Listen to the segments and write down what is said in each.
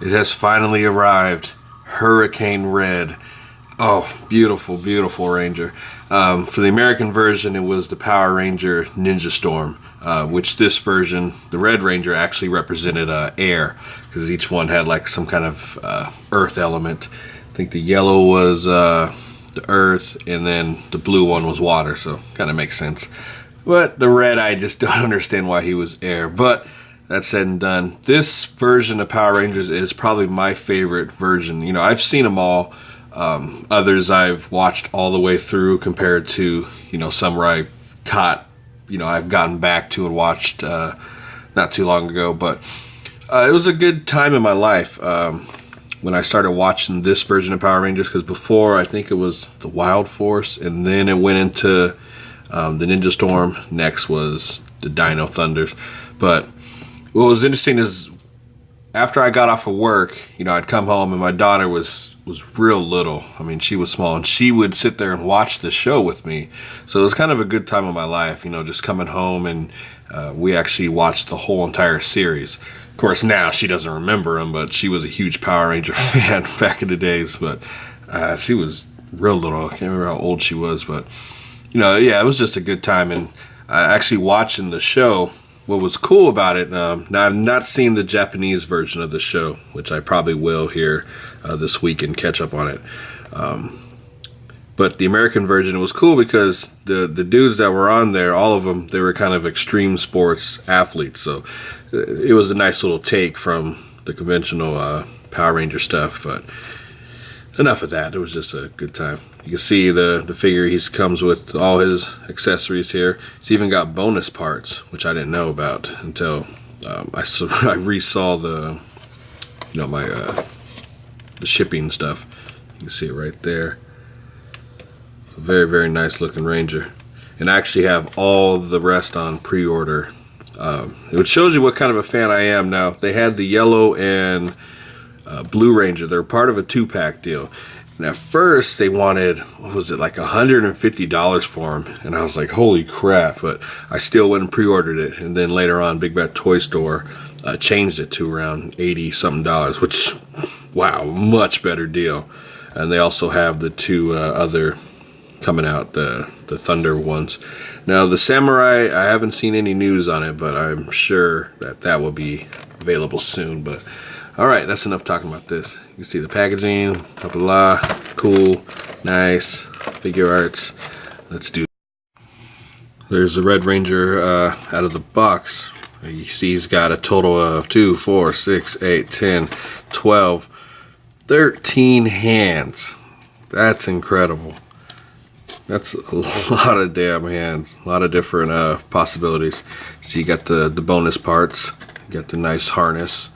It has finally arrived. Hurricane Red. Oh, beautiful, beautiful Ranger. For the American version, it was the Power Ranger Ninja Storm, which this version, the Red Ranger, actually represented air, because each one had like some kind of earth element. I think the yellow was the earth, and then the blue one was water, so kind of makes sense. But the red, I just don't understand why he was air. But that said and done, this version of Power Rangers is probably my favorite version. You know, I've seen them all. Others I've watched all the way through compared to, you know, some where I've gotten back to and watched not too long ago. But it was a good time in my life when I started watching this version of Power Rangers, because before I think it was the Wild Force, and then it went into the Ninja Storm. Next was the Dino Thunders. But what was interesting is after I got off of work, you know, I'd come home and my daughter was real little. I mean, she was small, and she would sit there and watch the show with me. So it was kind of a good time of my life, you know, just coming home, and we actually watched the whole entire series. Of course, now she doesn't remember them, but she was a huge Power Ranger fan back in the days. But she was real little. I can't remember how old she was, but you know, yeah, it was just a good time. And actually watching the show, what was cool about it, now I've not seen the Japanese version of the show, which I probably will here this week and catch up on it. But the American version was cool because the dudes that were on there, all of them, they were kind of extreme sports athletes. So it was a nice little take from the conventional Power Ranger stuff. But enough of that. It was just a good time. You can see the figure he comes with all his accessories here. He's even got bonus parts, which I didn't know about until I resaw the, you know, my the shipping stuff. You can see it right there. A very, very nice looking Ranger. And I actually have all the rest on pre-order. It shows you what kind of a fan I am now. They had the yellow and Blue Ranger. They're part of a 2-pack deal. And at first they wanted, what was it, like $150 for them. And I was like, holy crap. But I still went and pre-ordered it. And then later on, Big Bad Toy Store changed it to around $80-something, which, wow, much better deal. And they also have the two other coming out, the Thunder ones. Now, the Samurai, I haven't seen any news on it, but I'm sure that will be available soon. But alright, that's enough talking about this. You can see the packaging, blah blah blah, cool, nice, figure arts. Let's do it. There's the Red Ranger out of the box. You see he's got a total of 2, 4, 6, 8, 10, 12, 13 hands. That's incredible. That's a lot of damn hands. A lot of different possibilities. So you got the bonus parts. You got the nice harness.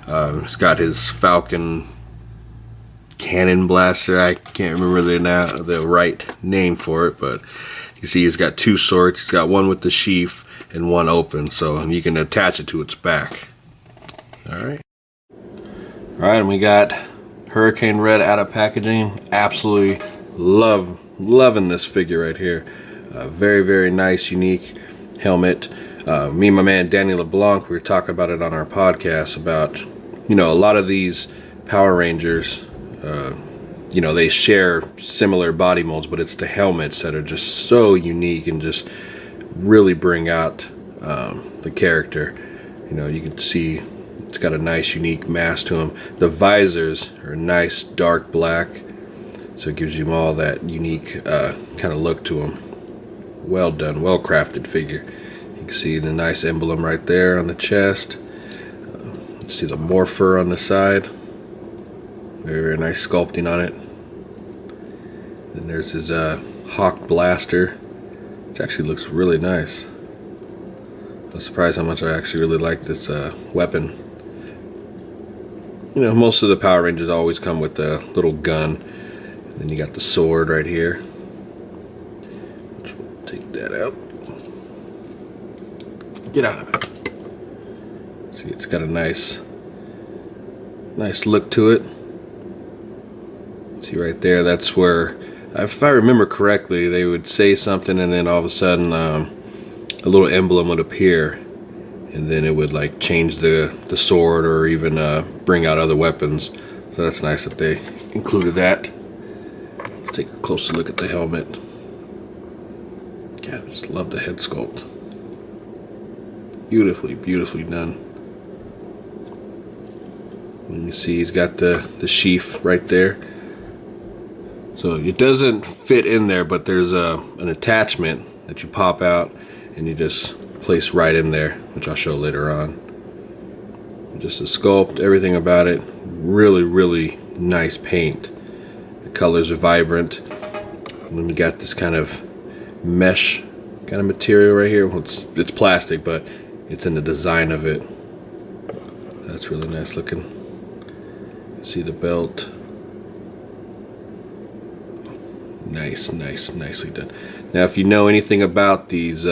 He's got his Falcon cannon blaster. I can't remember the right name for it, but you see he's got 2 swords. He's got one with the sheath and one open, so you can attach it to its back. Alright, and we got Hurricane Red out of packaging. Absolutely loving this figure right here. Very, very nice, unique helmet. Me and my man Danny LeBlanc, we were talking about it on our podcast about, you know, a lot of these Power Rangers, you know, they share similar body molds, but it's the helmets that are just so unique and just really bring out the character. You know, you can see it's got a nice unique mask to them. The visors are nice dark black, so it gives you all that unique kind of look to them. Well done, well crafted figure. You can see the nice emblem right there on the chest. See the morpher on the side. Very, very nice sculpting on it. Then there's his Hawk blaster, which actually looks really nice. I'm surprised how much I actually really like this weapon. You know, most of the Power Rangers always come with a little gun. And then you got the sword right here. Which we'll take that out. Get out of it. See, it's got a nice look to it. See right there, that's where, if I remember correctly, they would say something and then all of a sudden a little emblem would appear and then it would like change the sword or even bring out other weapons. So that's nice that they included that. Let's take a closer look at the helmet. God, I just love the head sculpt. Beautifully, beautifully done. And you see he's got the sheath right there. So it doesn't fit in there, but there's an attachment that you pop out and you just place right in there, which I'll show later on. Just the sculpt, everything about it, really, really nice paint. The colors are vibrant. And then we got this kind of mesh kind of material right here. Well, it's plastic, but it's in the design of it. That's really nice looking. See the belt. Nice, nicely done. Now, if you know anything about these,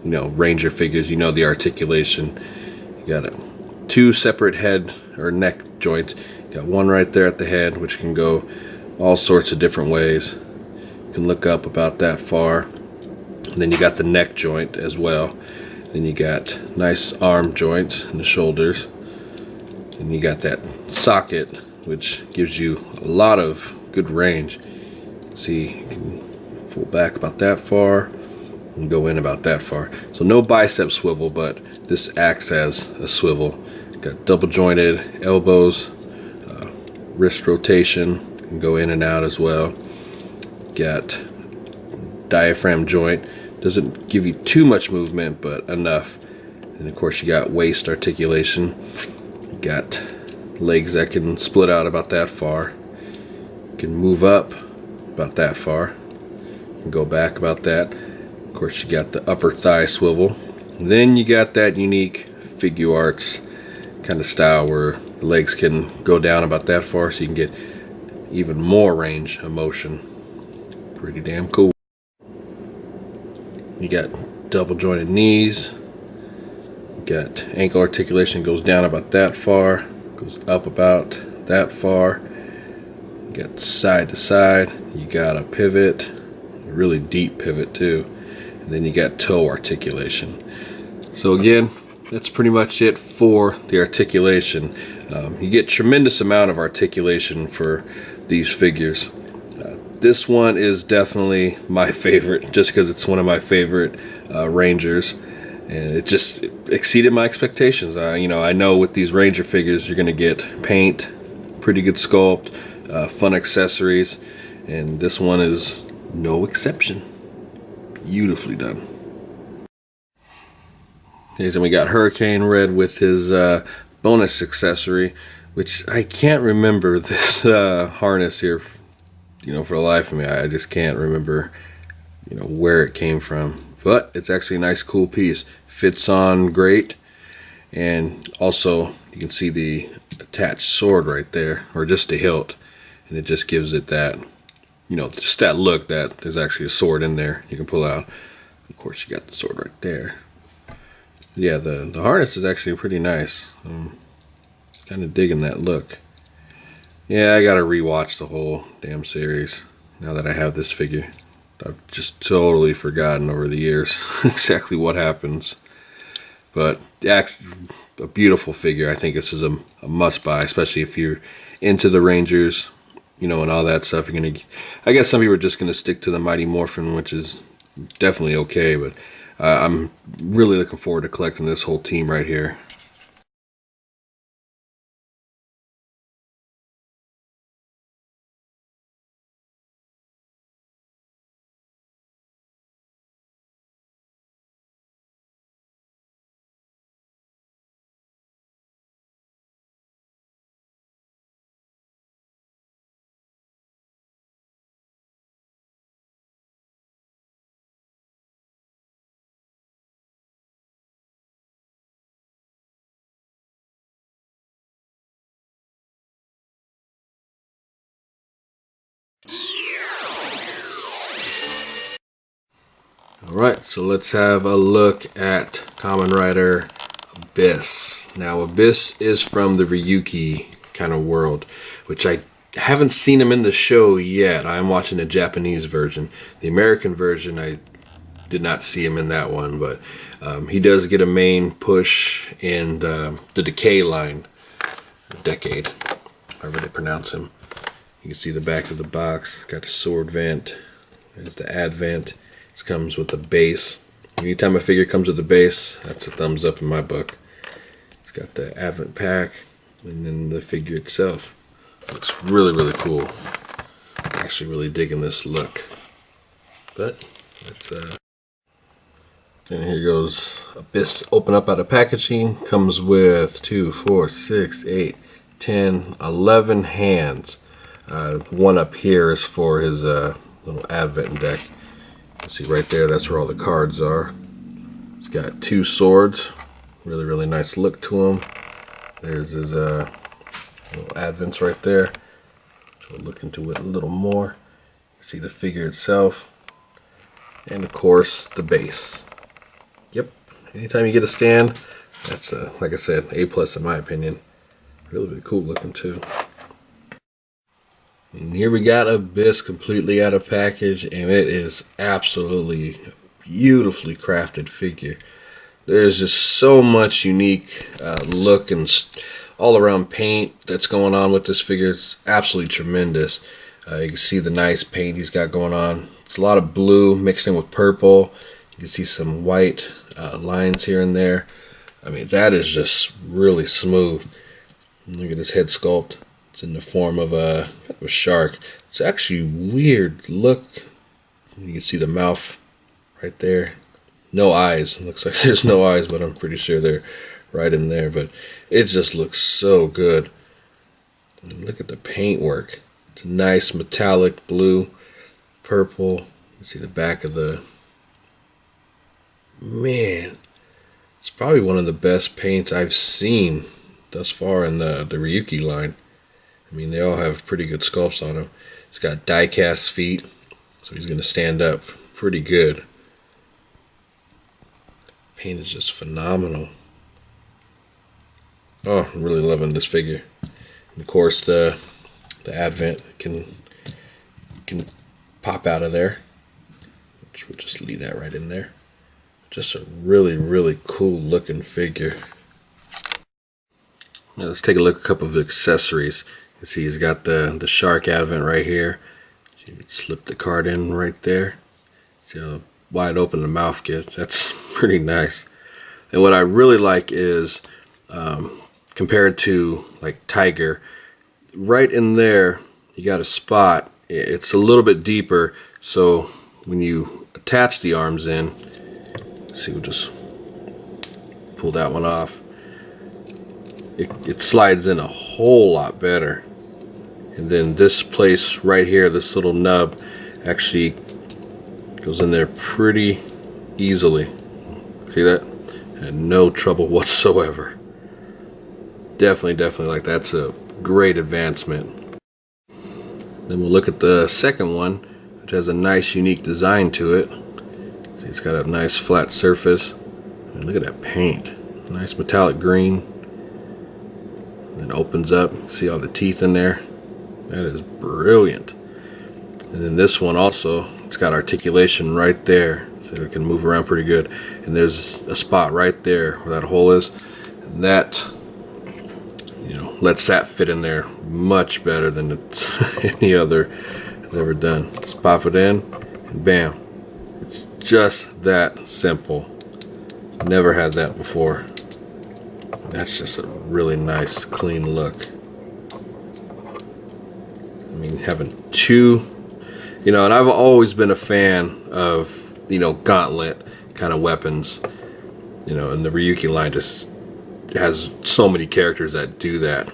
Ranger figures, you know the articulation. You got two separate head or neck joints. You got one right there at the head, which can go all sorts of different ways. You can look up about that far. And then you got the neck joint as well. Then you got nice arm joints in the shoulders. And you got that socket, which gives you a lot of good range. See, you can pull back about that far and go in about that far. So no bicep swivel, but this acts as a swivel. Got double jointed elbows, wrist rotation, can go in and out as well. Got diaphragm joint, doesn't give you too much movement, but enough. And of course you got waist articulation. You got legs that can split out about that far. You can move up about that far and go back about that. Of course you got the upper thigh swivel. And then you got that unique figure arts kind of style where the legs can go down about that far, so you can get even more range of motion. Pretty damn cool. You got double jointed knees. You got ankle articulation, goes down about that far, goes up about that far. You got side to side. You got a pivot, a really deep pivot too. And then you got toe articulation. So again, that's pretty much it for the articulation. You get tremendous amount of articulation for these figures. This one is definitely my favorite, just because it's one of my favorite Rangers, and it just exceeded my expectations. I know with these Ranger figures you're going to get paint, pretty good sculpt, fun accessories, and this one is no exception. Beautifully done. And we got Hurricane Red with his bonus accessory, which I can't remember this harness here, for the life of me. I just can't remember, where it came from. But it's actually a nice, cool piece. Fits on great, and also you can see the attached sword right there, or just the hilt, and it just gives it that, just that look that there's actually a sword in there you can pull out. Of course, you got the sword right there. Yeah, the harness is actually pretty nice. Kind of digging that look. Yeah, I gotta rewatch the whole damn series now that I have this figure. I've just totally forgotten over the years exactly what happens. But a beautiful figure. I think this is a must buy, especially if you're into the Rangers, and all that stuff. I guess some people are just gonna stick to the Mighty Morphin, which is definitely okay, but I'm really looking forward to collecting this whole team right here. Alright, so let's have a look at Kamen Rider Abyss. Now, Abyss is from the Ryuki kind of world, which I haven't seen him in the show yet. I'm watching the Japanese version. The American version, I did not see him in that one, but he does get a main push in the Decay line. Decade, however they pronounce him. You can see the back of the box. Got a sword vent. There's the advent. This comes with the base. Anytime a figure comes with the base, that's a thumbs up in my book. It's got the advent pack, and then the figure itself. Looks really, really cool. I'm actually really digging this look. But let's and here goes Abyss. Open up out of packaging. Comes with 2, 4, 6, 8, 10, 11 hands. One up here is for his little advent deck. You see right there, that's where all the cards are. It's got 2 swords. Really, really nice look to him. There's his little advents right there. So we'll look into it a little more. You see the figure itself. And of course, the base. Yep. Anytime you get a stand, that's like I said, A+ in my opinion. Really, really cool looking too. And here we got Abyss completely out of package, and it is absolutely beautifully crafted figure. There's just so much unique look and all around paint that's going on with this figure. It's absolutely tremendous. You can see the nice paint he's got going on. It's a lot of blue mixed in with purple. You can see some white lines here and there. I mean, that is just really smooth. Look at his head sculpt. It's in the form of a shark. It's actually weird look. You can see the mouth right there. No eyes. It looks like there's no eyes, but I'm pretty sure they're right in there. But it just looks so good. And look at the paint work. It's a nice metallic blue, purple. You see the back of the... Man, it's probably one of the best paints I've seen thus far in the Ryuki line. I mean, they all have pretty good sculpts on them. It's got die-cast feet, so he's going to stand up pretty good. Paint is just phenomenal. Oh, I'm really loving this figure. And of course, the advent can pop out of there, which we'll just leave that right in there. Just a really, really cool looking figure. Now let's take a look at a couple of accessories. You can see he's got the shark advent right here. You can slip the card in right there. See how wide open the mouth gets. That's pretty nice. And what I really like is compared to like Tiger, right in there you got a spot. It's a little bit deeper, so when you attach the arms in, see, we'll just pull that one off. It slides in a whole lot better. And then this place right here, this little nub, actually goes in there pretty easily. See that? Had no trouble whatsoever. Definitely like that's a great advancement. Then we'll look at the second one, which has a nice unique design to it. See, it's got a nice flat surface. And look at that paint. Nice metallic green. Then opens up. See all the teeth in there? That is brilliant. And then this one also, it's got articulation right there, so it can move around pretty good. And there's a spot right there where that hole is. And that, you know, lets that fit in there much better than any other has ever done. Just pop it in, and bam. It's just that simple. Never had that before. That's just a really nice, clean look. I mean, having two, you know, and I've always been a fan of, you know, gauntlet kind of weapons. You know, and the Ryuki line just has so many characters that do that,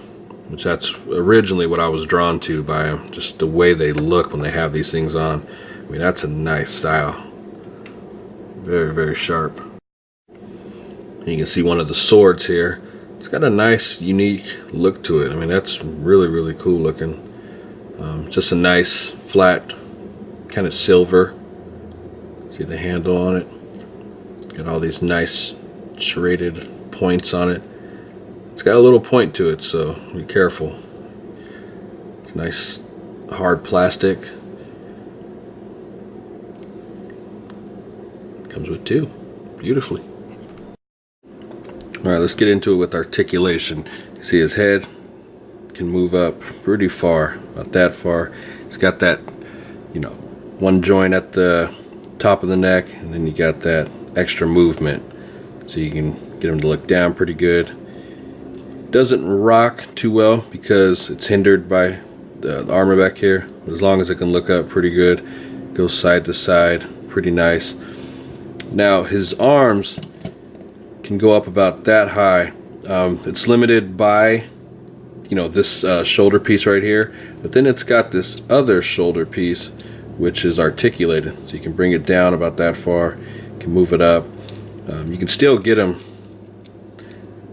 which that's originally what I was drawn to by them. Just the way they look when they have these things on. I mean, that's a nice style. Very, very sharp. You can see one of the swords here. It's got a nice, unique look to it. I mean, that's really, really cool looking. Just a nice, flat, kind of silver. See the handle on it? Got all these nice, serrated points on it. It's got a little point to it, so be careful. It's nice, hard plastic. Comes with two, beautifully. Alright, let's get into it with articulation. You see his head can move up pretty far, about that far. It's got that, you know, one joint at the top of the neck, and then you got that extra movement, so you can get him to look down pretty good. Doesn't rock too well because it's hindered by the armor back here, but as long as it can look up pretty good, goes side to side, pretty nice. Now his arms can go up about that high. It's limited by, you know, this shoulder piece right here, but then it's got this other shoulder piece which is articulated, so you can bring it down about that far, you can move it up. You can still get them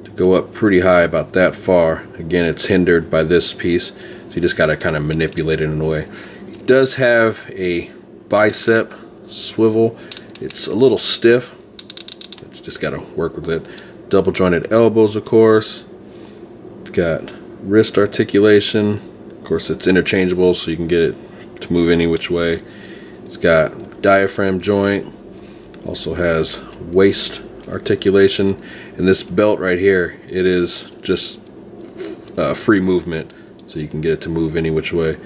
to go up pretty high about that far. Again, it's hindered by this piece, so you just got to kind of manipulate it in a way. It does have a bicep swivel. It's a little stiff, it's just got to work with it. Double jointed elbows, of course. It's got wrist articulation. Of course, it's interchangeable, so you can get it to move any which way. It's got diaphragm joint. Also has waist articulation. And this belt right here, it is just free movement, so you can get it to move any which way.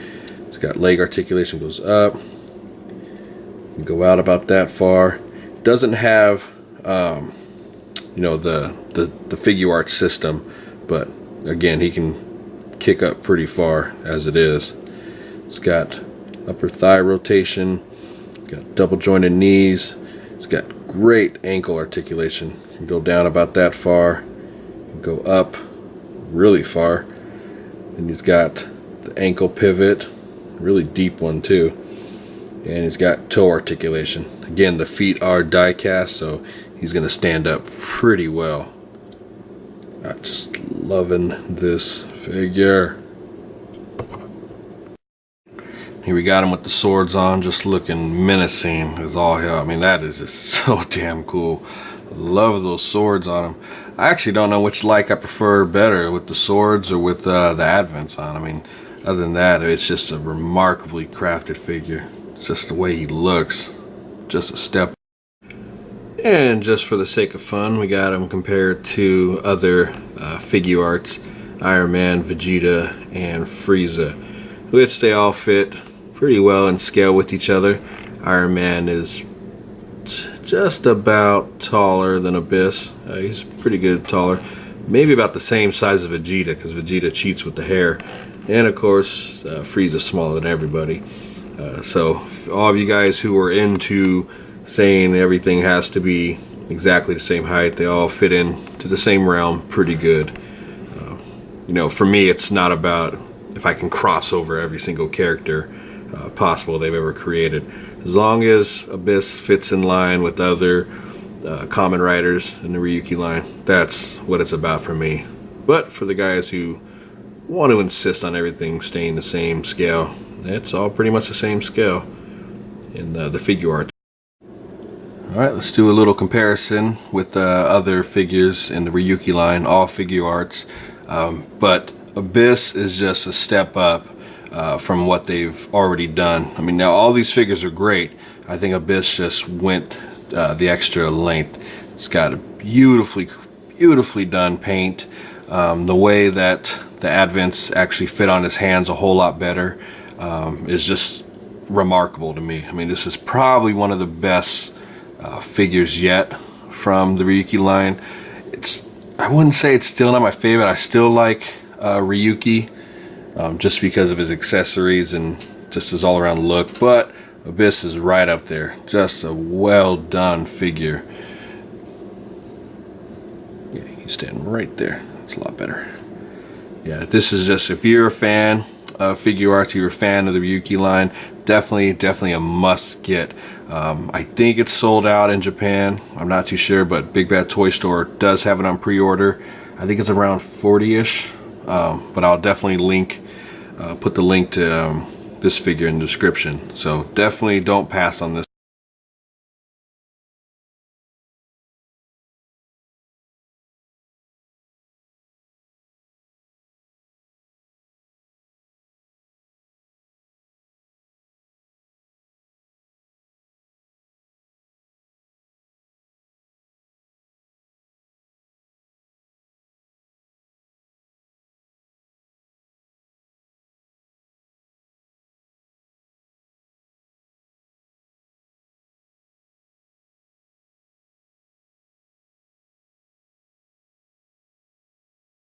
It's got leg articulation, goes up, can go out about that far. It doesn't have you know, the figure art system, but again, he can kick up pretty far as it is. It's got upper thigh rotation, got double jointed knees, it's got great ankle articulation. Can go down about that far, can go up really far. And he's got the ankle pivot, really deep one too. And he's got toe articulation. Again, the feet are die cast, so he's going to stand up pretty well. I'm just loving this figure. Here we got him with the swords on, just looking menacing as all hell. I mean, that is just so damn cool. Love those swords on him. I actually don't know which like I prefer better, with the swords or with the advents on. I mean, other than that, it's just a remarkably crafted figure. It's just the way he looks, just a step. And just for the sake of fun, we got him compared to other figure arts, Iron Man, Vegeta, and Frieza, which they all fit pretty well in scale with each other. Iron Man is just about taller than Abyss. He's pretty good taller. Maybe about the same size as Vegeta, because Vegeta cheats with the hair. And of course, Frieza's smaller than everybody. So all of you guys who are into saying everything has to be exactly the same height, they all fit into the same realm pretty good. You know, for me, it's not about if I can cross over every single character possible they've ever created. As long as Abyss fits in line with other Kamen Riders in the Ryuki line, that's what it's about for me. But for the guys who want to insist on everything staying the same scale, it's all pretty much the same scale in the figure art. Alright, let's do a little comparison with other figures in the Ryuki line, all figure arts. But Abyss is just a step up from what they've already done. I mean, now all these figures are great. I think Abyss just went the extra length. It's got a beautifully done paint. The way that the advents actually fit on his hands a whole lot better is just remarkable to me. I mean, this is probably one of the best figures yet from the Ryuki line. I wouldn't say it's still not my favorite. I still like Ryuki just because of his accessories and just his all-around look, but Abyss is right up there. Just a well done figure. Yeah, he's standing right there. It's a lot better. Yeah, this is just, if you're a fan of figure arts, you're a fan of the Ryuki line, definitely a must get. I think it's sold out in Japan. I'm not too sure, but Big Bad Toy Store does have it on pre-order. I think it's around 40-ish, but I'll definitely put the link to this figure in the description. So definitely don't pass on this.